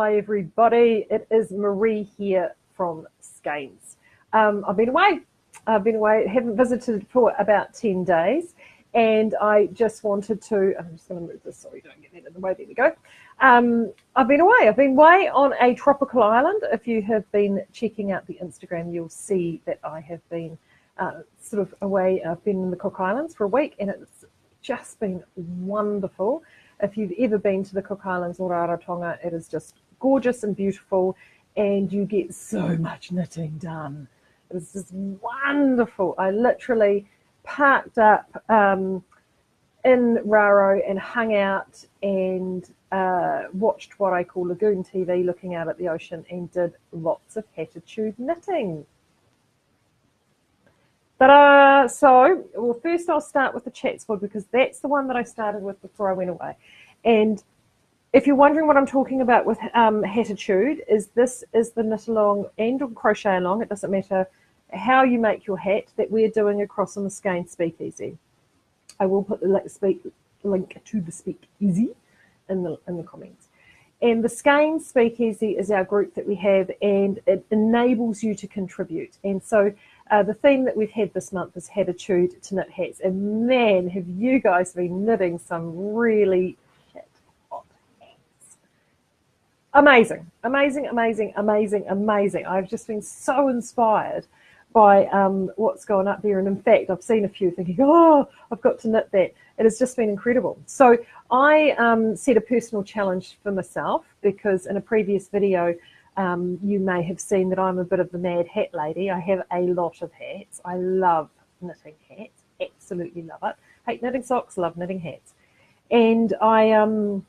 Hi everybody, it is Marie here from Skeins. I've been away, haven't visited for about 10 days, and I just wanted to, I'm just going to move this, sorry, don't get that in the way, there we go. I've been away on a tropical island. If you have been checking out the Instagram, you'll see that I have been sort of away. I've been in the Cook Islands for a week, and it's just been wonderful. If you've ever been to the Cook Islands or Rarotonga, it is just gorgeous and beautiful, and you get so much knitting done. It was just wonderful. I literally parked up in Raro and hung out and watched what I call Lagoon TV, looking out at the ocean, and did lots of Hattitude knitting. So, well, first I'll start with the Chatswood, because that's the one that I started with before I went away. And if you're wondering what I'm talking about with Hattitude, this is the knit along and crochet along, it doesn't matter how you make your hat, that we're doing across on the Skeins Speakeasy. I will put the link to the Speakeasy in the comments. And the Skeins Speakeasy is our group that we have, and it enables you to contribute. And so the theme that we've had this month is Hattitude to knit hats. And man, have you guys been knitting some really hot hats. Amazing, amazing, amazing, amazing, amazing. I've just been so inspired by what's gone up there. And in fact, I've seen a few thinking, oh, I've got to knit that. It has just been incredible. So I set a personal challenge for myself, because in a previous video, you may have seen that I'm a bit of the mad hat lady. I have a lot of hats. I love knitting hats, absolutely love it. Hate knitting socks, love knitting hats. And I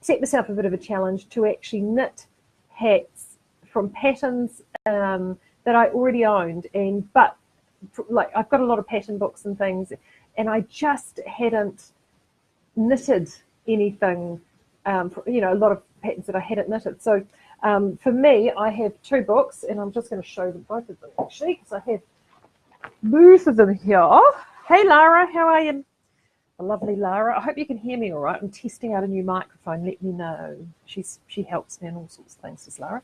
set myself a bit of a challenge to actually knit hats from patterns that I already owned, but like I've got a lot of pattern books and things, and I just hadn't knitted anything, a lot of patterns that I hadn't knitted. So for me, I have two books, and I'm just going to show them both of them actually, because I have both of them here. Hey Lara, how are you? The lovely Lara. I hope you can hear me all right. I'm testing out a new microphone. Let me know. She helps me in all sorts of things, says Lara.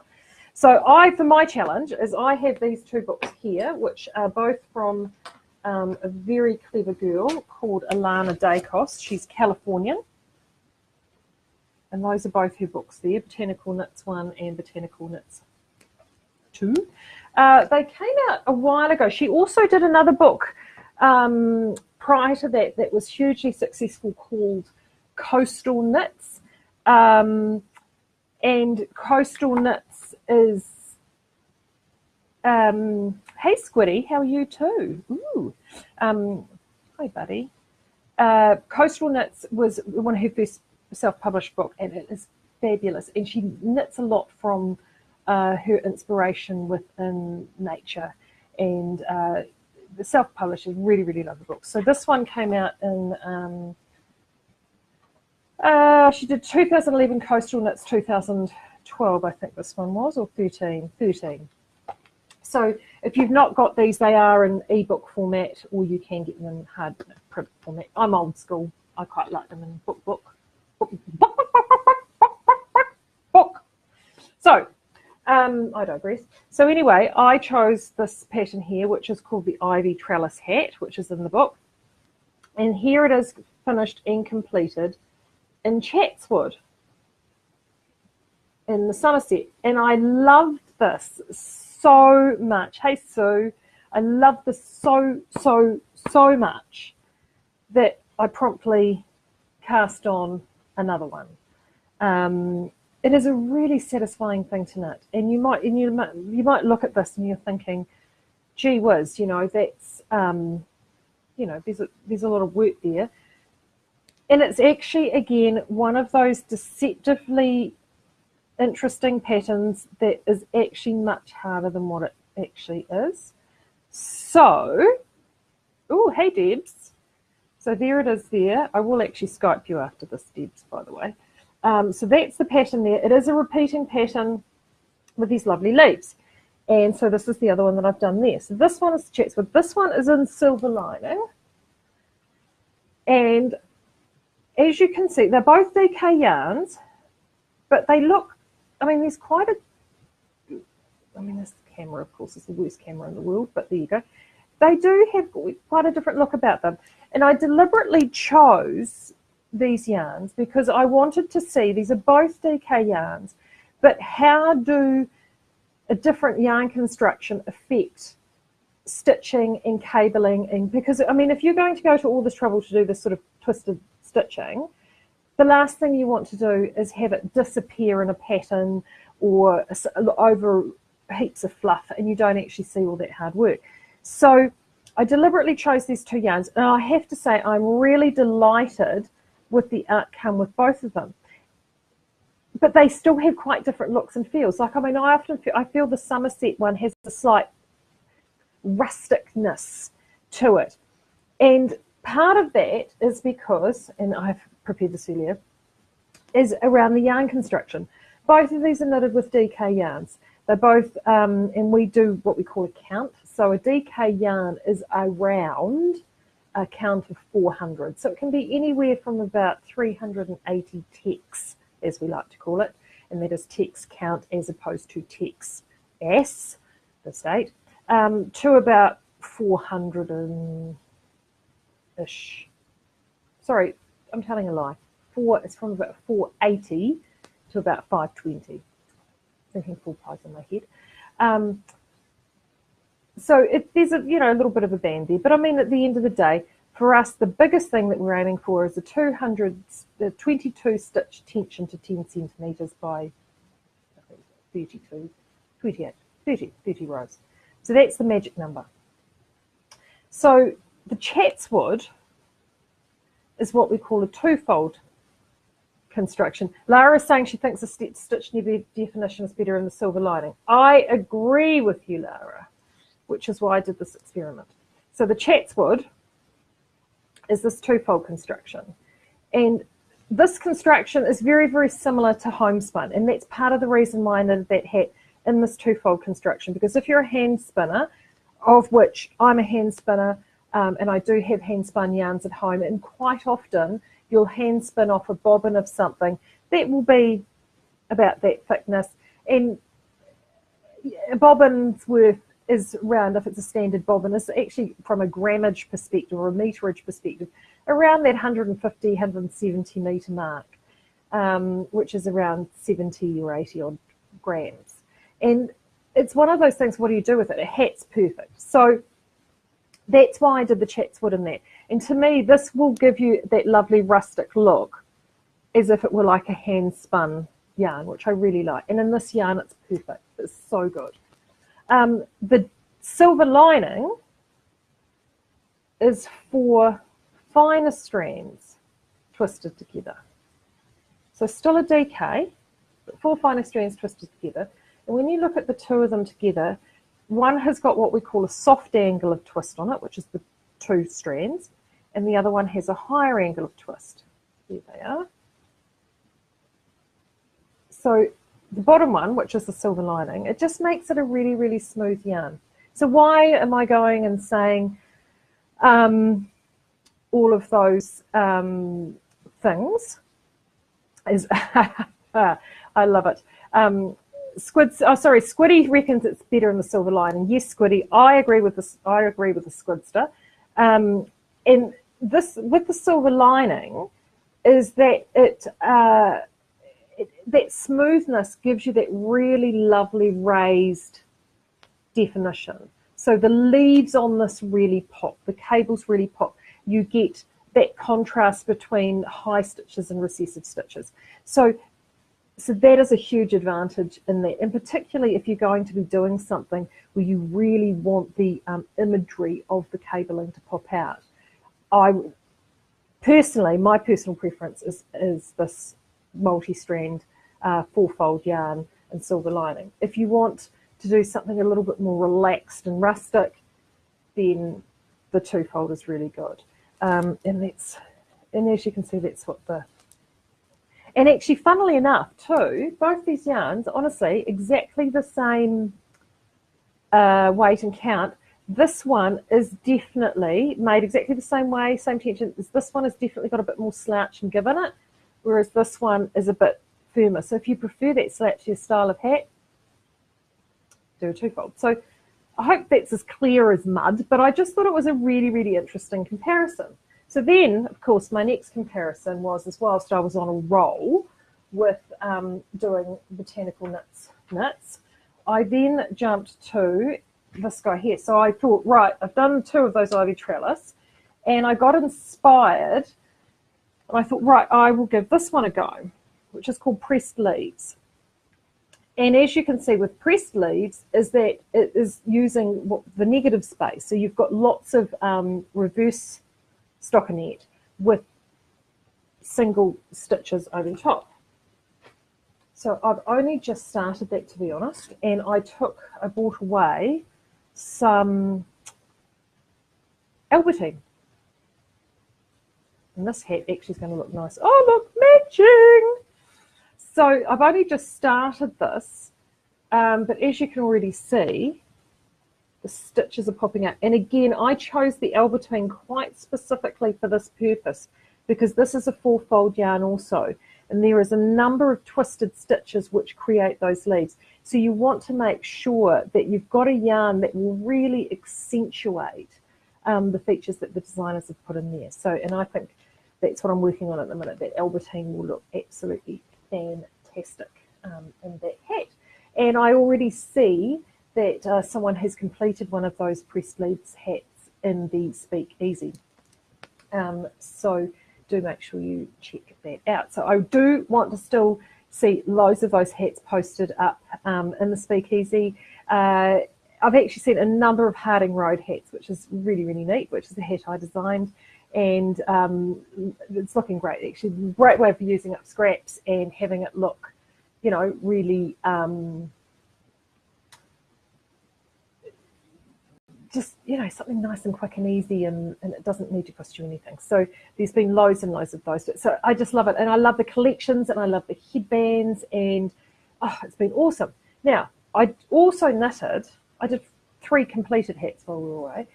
So for my challenge is I have these two books here, which are both from a very clever girl called Alana Dacos. She's Californian. And those are both her books there, Botanical Knits 1 and Botanical Knits 2. They came out a while ago. She also did another book prior to that was hugely successful, called Coastal Knits. And Coastal Knits is, hey Squiddy, how are you too? Ooh. Hi buddy. Coastal Knits was one of her first self-published book, and it is fabulous, and she knits a lot from her inspiration within nature, and the self-publishers really, really love the book. So this one came out in she did 2011 Coastal Knits, 2012 I think this one was, or 13. So if you've not got these, they are in ebook format, or you can get them in hard print format. I'm old school, I quite like them in book. So I digress. So anyway, I chose this pattern here, which is called the Ivy Trellis Hat, which is in the book, and here it is, finished and completed in Chatswood in the Somerset. And I loved this so much. Hey Sue, I loved this so much that I promptly cast on another one. It is a really satisfying thing to knit, and you might look at this and you're thinking, gee whiz, that's there's a lot of work there, and it's actually again one of those deceptively interesting patterns that is actually much harder than what it actually is. So, oh hey Debs. So there it is there. I will actually Skype you after this, Debs, by the way. So that's the pattern there. It is a repeating pattern with these lovely leaves. And so this is the other one that I've done there. So this one is Chatswood. This one is in silver lining. And as you can see, they're both DK yarns, but they look I mean, there's quite a, I mean, this camera, of course, is the worst camera in the world, but there you go. They do have quite a different look about them. And I deliberately chose these yarns because I wanted to see, these are both DK yarns, but how do a different yarn construction affect stitching and cabling? And because, I mean, if you're going to go to all this trouble to do this sort of twisted stitching, the last thing you want to do is have it disappear in a pattern or over heaps of fluff and you don't actually see all that hard work. So I deliberately chose these two yarns, and I have to say I'm really delighted with the outcome with both of them. But they still have quite different looks and feels. Like, I mean, I feel the Somerset one has a slight rusticness to it. And part of that is because, and I've prepared this earlier, is around the yarn construction. Both of these are knitted with DK yarns. They're both, and we do what we call a count. So a DK yarn is around a count of 400. So it can be anywhere from about 380 ticks, as we like to call it, and that is ticks count as opposed to ticks S, the state, to about 400-ish. Sorry, I'm telling a lie. It's from about 480 to about 520. Thinking full pies in my head. So there's a little bit of a band there, but I mean, at the end of the day, for us, the biggest thing that we're aiming for is the 22 stitch tension to 10 centimeters by 32, 28, 30 rows. So that's the magic number. So the Chatswood is what we call a twofold construction. Lara is saying she thinks the stitch definition is better in the silver lining. I agree with you, Lara, which is why I did this experiment. So the Chatswood is this twofold construction. And this construction is very, very similar to homespun. And that's part of the reason why I knitted that hat in this twofold construction. Because if you're a hand spinner, of which I'm a hand spinner, and I do have hand spun yarns at home, and quite often you'll hand spin off a bobbin of something that will be about that thickness. And a bobbin's worth is around, if it's a standard bobbin, is actually from a grammage perspective or a meterage perspective, around that 150, 170 metre mark, which is around 70 or 80 odd grams. And it's one of those things, what do you do with it? A hat's perfect. So that's why I did the Chatswood in that. And to me, this will give you that lovely rustic look as if it were like a hand spun yarn, which I really like. And in this yarn, it's perfect. It's so good. The silver lining is for finer strands twisted together. So still a DK, but 4 finer strands twisted together. And when you look at the two of them together, one has got what we call a soft angle of twist on it, which is the 2 strands, and the other one has a higher angle of twist. There they are. So the bottom one, which is the silver lining, it just makes it a really, really smooth yarn. So why am I going and saying all of those things? Is I love it. Squiddy reckons it's better in the silver lining. Yes, Squiddy, I agree with this. I agree with the Squidster. And this with the silver lining is that that smoothness gives you that really lovely raised definition. So the leaves on this really pop, the cables really pop. You get that contrast between high stitches and recessive stitches. So that is a huge advantage in that, and particularly if you're going to be doing something where you really want the imagery of the cabling to pop out. My personal preference is this multi-strand 4-fold yarn and silver lining. If you want to do something a little bit more relaxed and rustic, then the 2-fold is really good. And as you can see, that's what and actually, funnily enough, too, both these yarns, honestly, exactly the same weight and count. This one is definitely made exactly the same way, same tension. This one has definitely got a bit more slouch and give in it, whereas this one is a bit firmer. So if you prefer that slouchier style of hat, do a twofold. So I hope that's as clear as mud, but I just thought it was a really, really interesting comparison. So then, of course, my next comparison was, as whilst I was on a roll with doing botanical knits, I then jumped to this guy here. So I thought, right, I've done 2 of those ivy trellis, and I got inspired, and I thought, right, I will give this one a go, which is called pressed leaves. And as you can see with pressed leaves, is that it is using the negative space. So you've got lots of reverse stockinette with single stitches over the top. So I've only just started that, to be honest, and I brought away some Albertine. And this hat actually is going to look nice. Oh, look, matching! So I've only just started this, but as you can already see, the stitches are popping out. And again, I chose the Albertine quite specifically for this purpose, because this is a 4-fold yarn also. And there is a number of twisted stitches which create those leaves. So you want to make sure that you've got a yarn that will really accentuate the features that the designers have put in there. So, and I think that's what I'm working on at the minute. That Albertine will look absolutely fantastic in that hat. And I already see that someone has completed one of those pressed leaves hats in the Speak Easy. So do make sure you check that out. So I do want to still see loads of those hats posted up in the Speakeasy. I've actually seen a number of Harding Road hats, which is really, really neat, which is a hat I designed. And it's looking great, actually. Great way of using up scraps and having it look, you know, really just, you know, something nice and quick and easy, and it doesn't need to cost you anything. So there's been loads and loads of those. So I just love it. And I love the collections, and I love the headbands, and oh, it's been awesome. Now, I also knitted, I did 3 completed hats while we were away.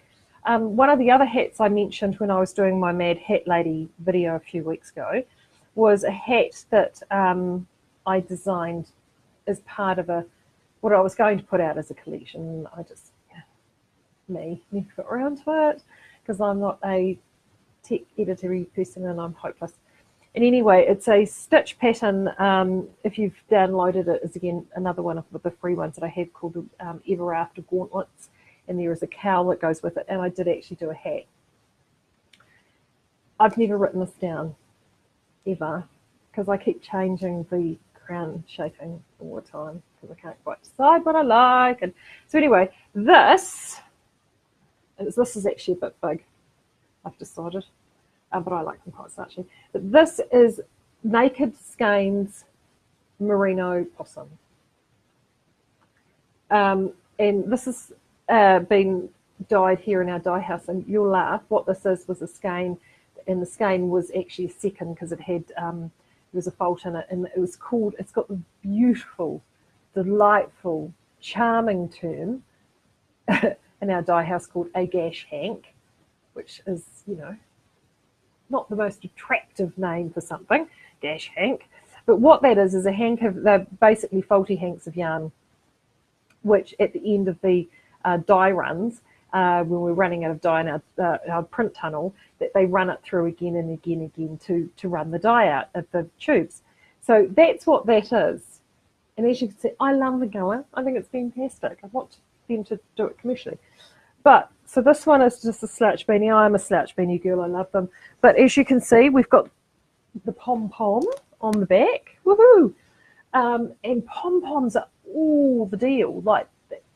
One of the other hats I mentioned when I was doing my Mad Hat Lady video a few weeks ago was a hat that I designed as part of what I was going to put out as a collection. I just, never got around to it because I'm not a tech editory person and I'm hopeless. And anyway, it's a stitch pattern. If you've downloaded it, it's again another one of the free ones that I have called Ever After Gauntlets, and there is a cowl that goes with it, and I did actually do a hat. I've never written this down ever because I keep changing the crown shaping all the time because I can't quite decide what I like. And so anyway, this is actually a bit big, I've decided, but I like them quite starchy. But this is Naked Skeins Merino Possum. And this has been dyed here in our dye house, and you'll laugh, what this is was a skein, and the skein was actually a second because it had, there was a fault in it, and it was called, it's got the beautiful, delightful, charming term in our dye house called a gash hank, which is, you know, not the most attractive name for something, gash hank. But what that is a hank of, they're basically faulty hanks of yarn, which at the end of the dye runs, when we're running out of dye in our print tunnel, that they run it through again and again and again to run the dye out of the tubes. So that's what that is. And as you can see, I love the colour. I think it's fantastic. I want them to do it commercially. But so this one is just a slouch beanie. I'm a slouch beanie girl. I love them. But as you can see, we've got the pom-pom on the back. Woohoo! And pom-poms are all the deal. Like,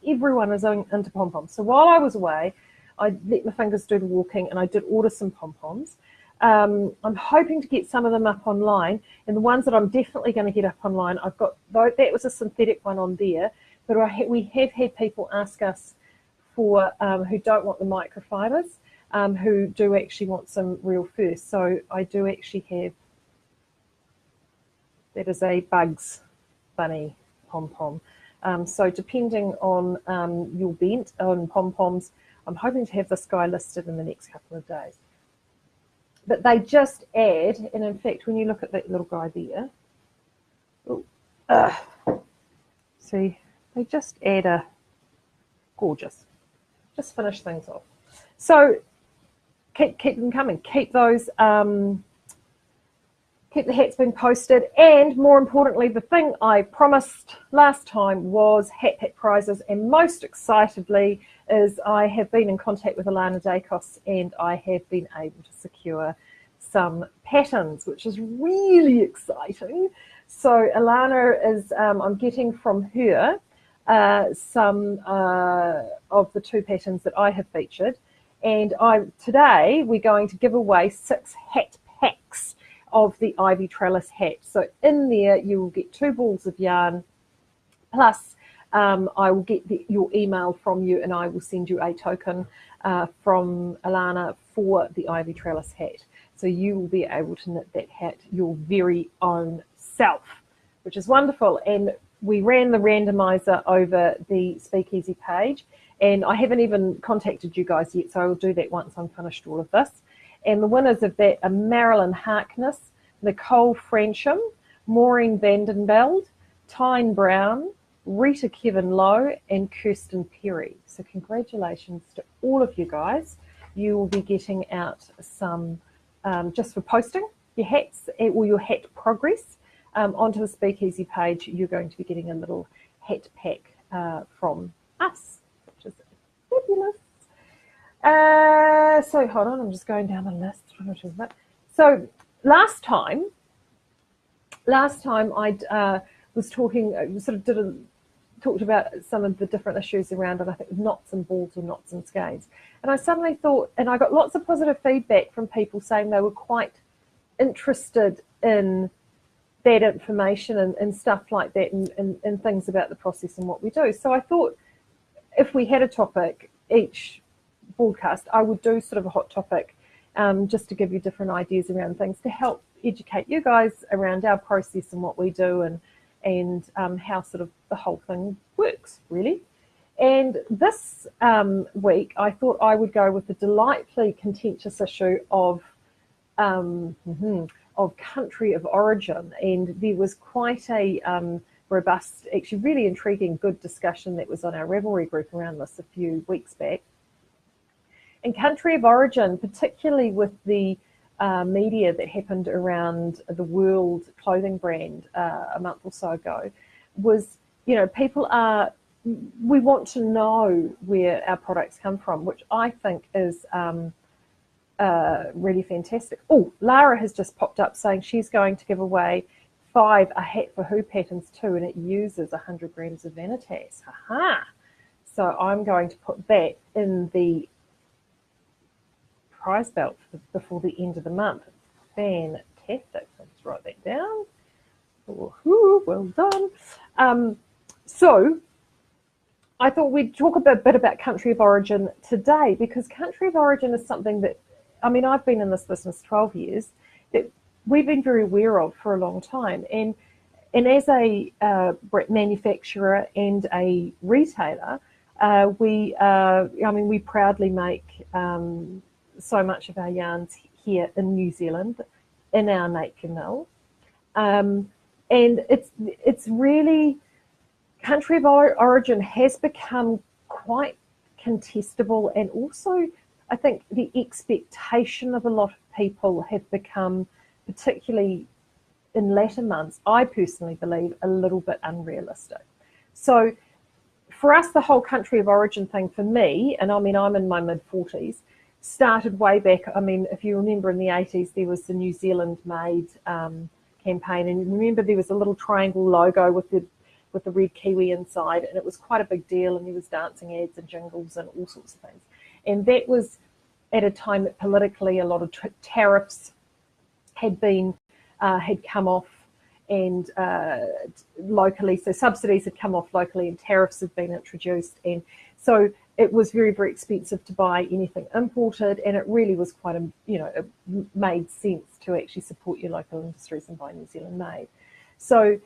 everyone is into pom-poms. So while I was away, I let my fingers do the walking, and I did order some pom-poms. I'm hoping to get some of them up online, and the ones that I'm definitely going to get up online, I've got, that was a synthetic one on there, but we have had people ask us for, who don't want the microfibers, who do actually want some real fur. So I do actually have, that is a Bugs Bunny pom-pom. So depending on your bent on pom-poms, I'm hoping to have this guy listed in the next couple of days. But they just add, and in fact, when you look at that little guy there, See, they just add a gorgeous. Just finish things off. So keep them coming. Keep those. Keep the hats being posted, and more importantly, the thing I promised last time was hat pack prizes, and most excitedly is I have been in contact with Alana Dacos and I have been able to secure some patterns, which is really exciting. So Alana is, I'm getting from her some of the 2 patterns that I have featured, and today we're going to give away 6 hat packs of the ivy trellis hat. So in there you will get 2 balls of yarn, plus I will get your email from you, and I will send you a token from Alana for the ivy trellis hat. So you will be able to knit that hat your very own self, which is wonderful. And we ran the randomizer over the Speakeasy page, and I haven't even contacted you guys yet, so I will do that once I'm finished all of this. And the winners of that are Marilyn Harkness, Nicole Frensham, Maureen Vandenveld, Tyne Brown, Rita Kevin Lowe, and Kirsten Perry. So congratulations to all of you guys. You will be getting out some, just for posting your hats or your hat progress onto the Speakeasy page. You're going to be getting a little hat pack from us, which is fabulous. So hold on, I'm just going down the list. So last time I was talking, talked about some of the different issues around it. I think knots and balls or knots and skeins. And I suddenly thought, and I got lots of positive feedback from people saying they were quite interested in that information and stuff like that, and things about the process and what we do. So I thought if we had a topic each broadcast, I would do sort of a hot topic just to give you different ideas around things to help educate you guys around our process and what we do, and how sort of the whole thing works, really. And this week, I thought I would go with the delightfully contentious issue of country of origin. And there was quite a robust, actually really intriguing, good discussion that was on our Ravelry group around this a few weeks back. And country of origin, particularly with the media that happened around the World Clothing Brand a month or so ago, was, people we want to know where our products come from, which I think is really fantastic. Oh, Lara has just popped up saying she's going to give away 5 A Hat for Who patterns too, and it uses 100 grams of vanitas. Aha! So I'm going to put that in the prize belt before the end of the month. Fantastic. Let's write that down. Woohoo, well done. So I thought we'd talk a bit about country of origin today, because country of origin is something that, I've been in this business 12 years, that we've been very aware of for a long time. And as a manufacturer and a retailer, we proudly make so much of our yarns here in New Zealand, in our Napier Mill. And it's really, country of origin has become quite contestable, and also I think the expectation of a lot of people have become, particularly in latter months, I personally believe, a little bit unrealistic. So for us, the whole country of origin thing, for me, and I'm in my mid-40s, started way back. If you remember in the 80s, there was the New Zealand Made campaign, and remember there was a little triangle logo with the red kiwi inside, and it was quite a big deal, and there was dancing ads and jingles and all sorts of things. And that was at a time that politically a lot of tariffs had come off, and locally, so subsidies had come off locally, and tariffs had been introduced, and so it was very, very expensive to buy anything imported, and it really was quite it made sense to actually support your local industries and buy New Zealand made. So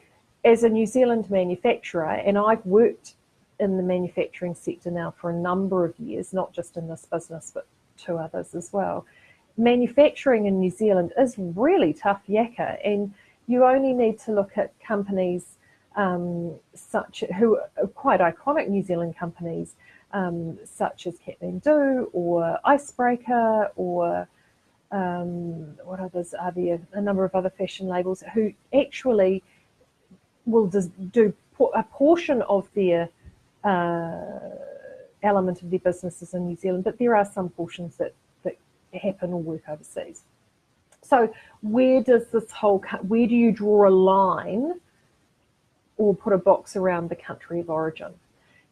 as a New Zealand manufacturer, and I've worked in the manufacturing sector now for a number of years, not just in this business, but 2 others as well, manufacturing in New Zealand is really tough yakka. And you only need to look at companies who are quite iconic New Zealand companies, such as Kathmandu or Icebreaker or what others are there? A number of other fashion labels who actually will do a portion of their element of their businesses in New Zealand, but there are some portions that happen or work overseas. So where do you draw a line or put a box around the country of origin?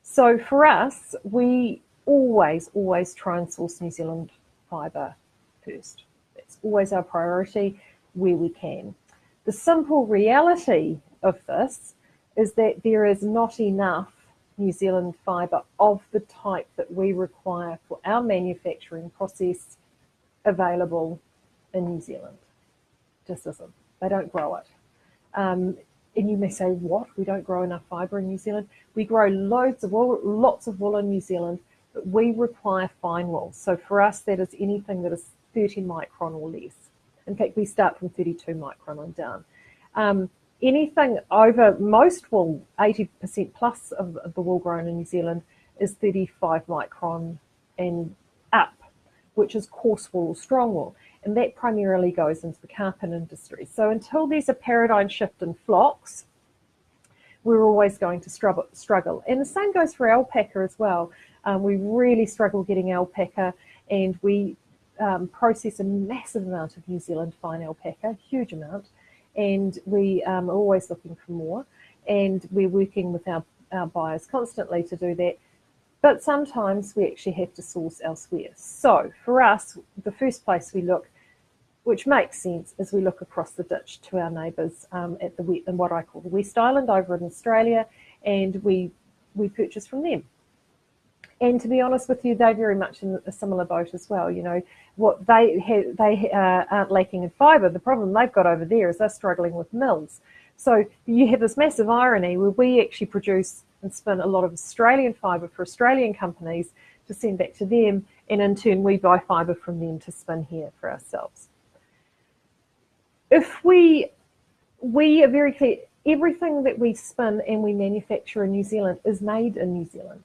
So for us, we always try and source New Zealand fibre first. It's always our priority where we can. The simple reality of this is that there is not enough New Zealand fibre of the type that we require for our manufacturing process available in New Zealand. Just isn't. They don't grow it. And you may say, what? We don't grow enough fibre in New Zealand? We grow lots of wool in New Zealand, but we require fine wool. So for us, that is anything that is 30 micron or less. In fact, we start from 32 micron on down. Anything over most wool, 80% plus of the wool grown in New Zealand is 35 micron and up, which is coarse wool or strong wool. And that primarily goes into the carpet industry. So until there's a paradigm shift in flocks, we're always going to struggle. And the same goes for alpaca as well. We really struggle getting alpaca, and we process a massive amount of New Zealand fine alpaca, huge amount, and we are always looking for more. And we're working with our buyers constantly to do that. But sometimes we actually have to source elsewhere. So for us, the first place we look, which makes sense, is we look across the ditch to our neighbours in what I call the West Island over in Australia, and we purchase from them. And to be honest with you, they're very much in a similar boat as well. You know, what they aren't lacking in fibre. The problem they've got over there is they're struggling with mills. So you have this massive irony where we actually produce and spin a lot of Australian fibre for Australian companies to send back to them, and in turn we buy fibre from them to spin here for ourselves. If we are very clear, everything that we spin and we manufacture in New Zealand is made in New Zealand.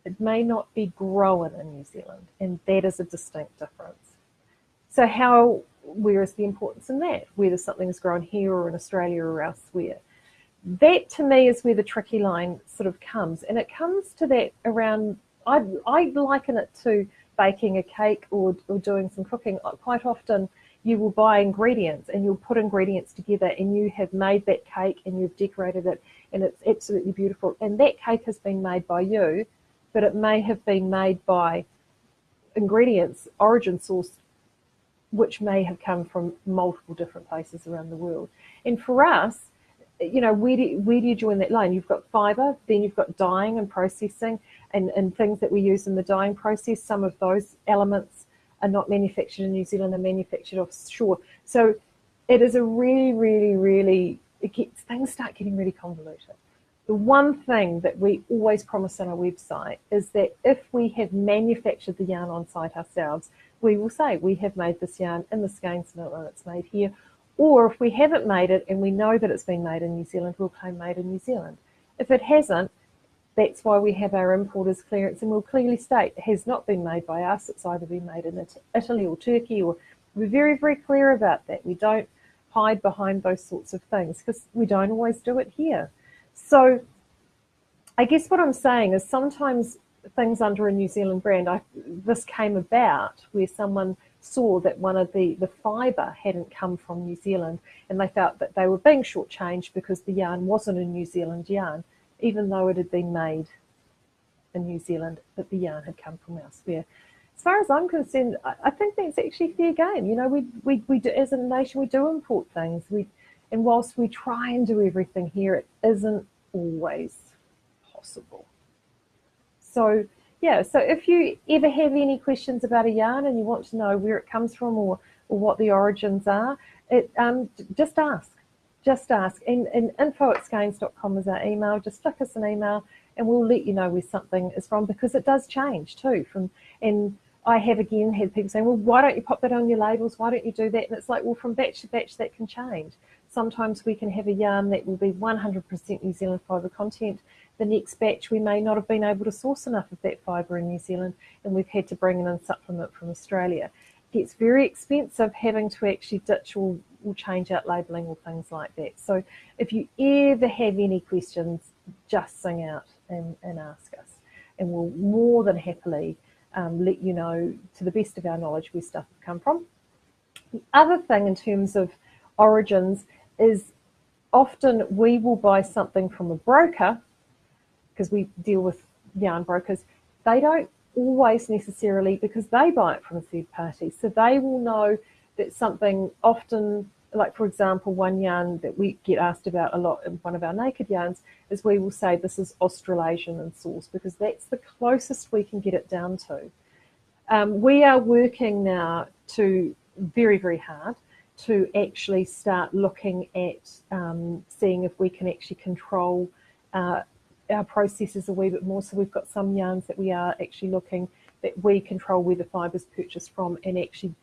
It may not be grown in New Zealand, and that is a distinct difference. So where is the importance in that? Whether something is grown here or in Australia or elsewhere. That to me is where the tricky line sort of comes, and it comes to that around, I liken it to baking a cake or doing some cooking. Quite often you will buy ingredients and you'll put ingredients together and you have made that cake and you've decorated it and it's absolutely beautiful, and that cake has been made by you, but it may have been made by ingredients, origin sourced, which may have come from multiple different places around the world. And for us, you know, where do you join that line? You've got fibre, then you've got dyeing and processing, and things that we use in the dyeing process. Some of those elements are not manufactured in New Zealand, they're manufactured offshore. So it is a really, things start getting really convoluted. The one thing that we always promise on our website is that if we have manufactured the yarn on site ourselves, we will say we have made this yarn in the skeins mill and it's made here. Or if we haven't made it and we know that it's been made in New Zealand, we'll claim made in New Zealand. If it hasn't, that's why we have our importers clearance, and we'll clearly state it has not been made by us. It's either been made in Italy or Turkey, or we're very, very clear about that. We don't hide behind those sorts of things because we don't always do it here. So I guess what I'm saying is sometimes things under a New Zealand brand, this came about where someone saw that one of the fibre hadn't come from New Zealand, and they felt that they were being shortchanged because the yarn wasn't a New Zealand yarn, even though it had been made in New Zealand, but the yarn had come from elsewhere. As far as I'm concerned, I think that's actually fair game. You know, we do, as a nation, we do import things. And whilst we try and do everything here, it isn't always possible. So yeah, so if you ever have any questions about a yarn and you want to know where it comes from or what the origins are, just ask. Just ask. And info@skeins.com is our email. Just flick us an email and we'll let you know where something is from, because it does change too. And I have again had people saying, well, why don't you pop that on your labels? Why don't you do that? And it's like, well, from batch to batch that can change. Sometimes we can have a yarn that will be 100% New Zealand fibre content. The next batch we may not have been able to source enough of that fibre in New Zealand, and we've had to bring in a supplement from Australia. It gets very expensive having to actually ditch or change out labelling or things like that. So if you ever have any questions, just sing out and ask us, and we'll more than happily let you know, to the best of our knowledge, where stuff has come from. The other thing in terms of origins is often we will buy something from a broker, because we deal with yarn brokers. They don't always necessarily, because they buy it from a third party, so they will know that something often, like for example, one yarn that we get asked about a lot in one of our naked yarns is we will say this is Australasian in source, because that's the closest we can get it down to. We are working now to very, very hard to actually start looking at seeing if we can actually control our processes a wee bit more. So we've got some yarns that we are actually looking that we control where the fibre is purchased from, and actually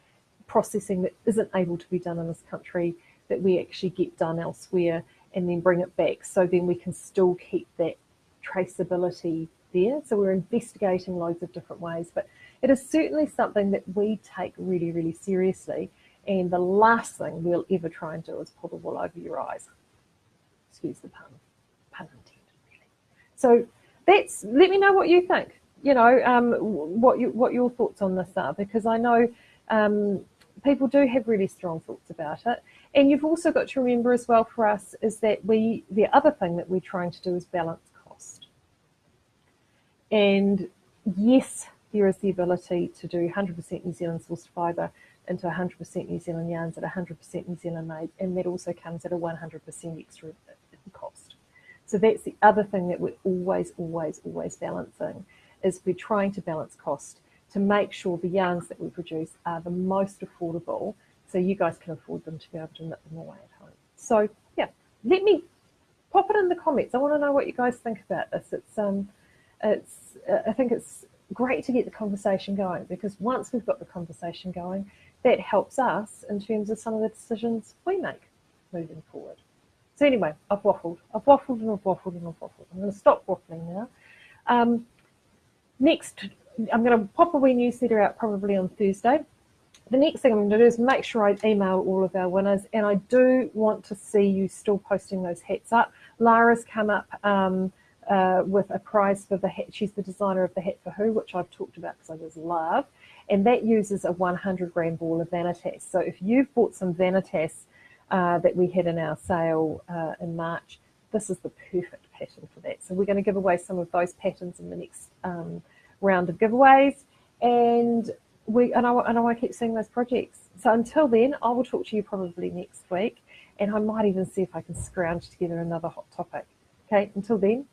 processing that isn't able to be done in this country, that we actually get done elsewhere and then bring it back, so then we can still keep that traceability there. So we're investigating loads of different ways, but it is certainly something that we take really, really seriously, and the last thing we'll ever try and do is pull the wool over your eyes. Excuse the pun intended, really. So that's, let me know what you think, you know, what your thoughts on this are, because I know people do have really strong thoughts about it. And you've also got to remember as well for us is that the other thing that we're trying to do is balance cost. And yes, there is the ability to do 100% New Zealand sourced fibre into 100% New Zealand yarns at 100% New Zealand made, and that also comes at a 100% extra cost. So that's the other thing that we're always balancing, is we're trying to balance cost to make sure the yarns that we produce are the most affordable, so you guys can afford them to be able to knit them away at home. So yeah, let me pop it in the comments. I want to know what you guys think about this. I think it's great to get the conversation going, because once we've got the conversation going, that helps us in terms of some of the decisions we make moving forward. So anyway, I've waffled. I'm going to stop waffling now. Next, I'm going to pop a wee newsletter out probably on Thursday. The next thing I'm going to do is make sure I email all of our winners, and I do want to see you still posting those hats up. Lara's come up with a prize for the hat. She's the designer of the Hat for Who, which I've talked about because I just love, and that uses a 100 gram ball of Vanitas. So if you've bought some Vanitas that we had in our sale in March, this is the perfect pattern for that. So we're going to give away some of those patterns in the next round of giveaways, and I want to keep seeing those projects. So until then, I will talk to you probably next week, and I might even see if I can scrounge together another hot topic. Okay, until then,